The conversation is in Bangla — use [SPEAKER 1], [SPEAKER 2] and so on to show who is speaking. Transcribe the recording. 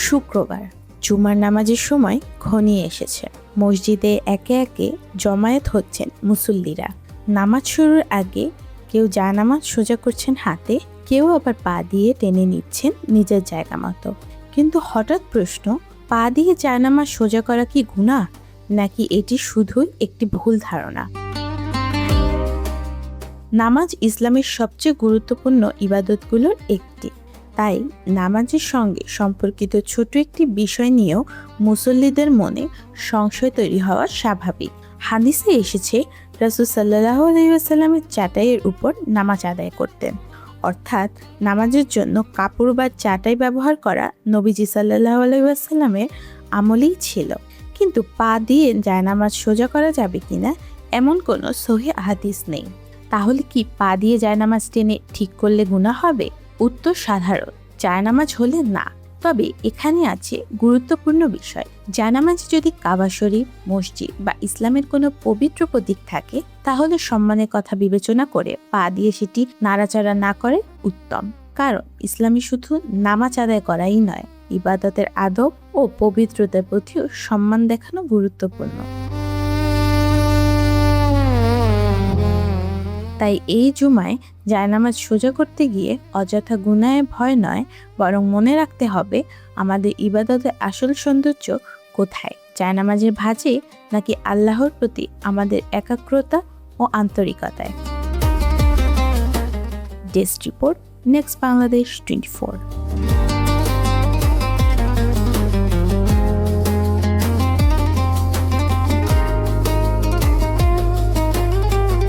[SPEAKER 1] শুক্রবার জুমার নামাজের সময় ঘনিয়ে এসেছে। মসজিদে একে একে জমায়েত হচ্ছেন মুসল্লিরা। নামাজ শুরুর আগে কেউ জায়নামাজ সোজা করছেন হাতে, কেউ আবার পা দিয়ে টেনে নিচ্ছেন নিজের জায়গা মতো। কিন্তু হঠাৎ প্রশ্ন, পা দিয়ে জায়নামাজ সোজা করা কি গুনাহ, নাকি এটি শুধুই একটি ভুল ধারণা? নামাজ ইসলামের সবচেয়ে গুরুত্বপূর্ণ ইবাদতগুলোর একটি। তাই নামাজের সঙ্গে সম্পর্কিত ছোট একটি বিষয় নিয়েও মুসল্লিদের মনে সংশয় তৈরি হওয়া স্বাভাবিক। হাদিসে এসেছে, রাসূল সাল্লাল্লাহু আলাইহি ওয়াসাল্লামের চাটাইয়ের উপর নামাজ আদায় করতেন। অর্থাৎ নামাজের জন্য কাপড় বা চাটাই ব্যবহার করা নবীজি সাল্লাল্লাহু আলাইহি ওয়াসাল্লামের আমলেই ছিল। কিন্তু পা দিয়ে জায়নামাজ সোজা করা যাবে কিনা এমন কোনো সহিহ হাদিস নেই। তাহলে কি পা দিয়ে জায়নামাজ টেনে ঠিক করলে গুনাহ হবে? উত্তর সাধারণ, জায়নামাজ হলে না। তবে এখানে আছে গুরুত্বপূর্ণ বিষয়। জায়নামাজ যদি কাবা শরীফ, মসজিদ বা ইসলামের কোনো পবিত্র প্রতীক থাকে, তাহলে সম্মানের কথা বিবেচনা করে পা দিয়ে সেটি নাড়াচাড়া না করে উত্তম। কারণ ইসলামে শুধু নামাজ আদায় করাই নয়, ইবাদতের আদব ও পবিত্রতার প্রতিও সম্মান দেখানো গুরুত্বপূর্ণ। তাই এই জুমায় জায়নামাজ সোজা করতে গিয়ে অযথা গুনাহে ভয় নয়, বরং মনে রাখতে হবে আমাদের ইবাদতের আসল সৌন্দর্য কোথায়, জায়নামাজের ভাঁজে নাকি আল্লাহর প্রতি আমাদের একাগ্রতা ও আন্তরিকতায়। Desk report, next Bangladesh 24।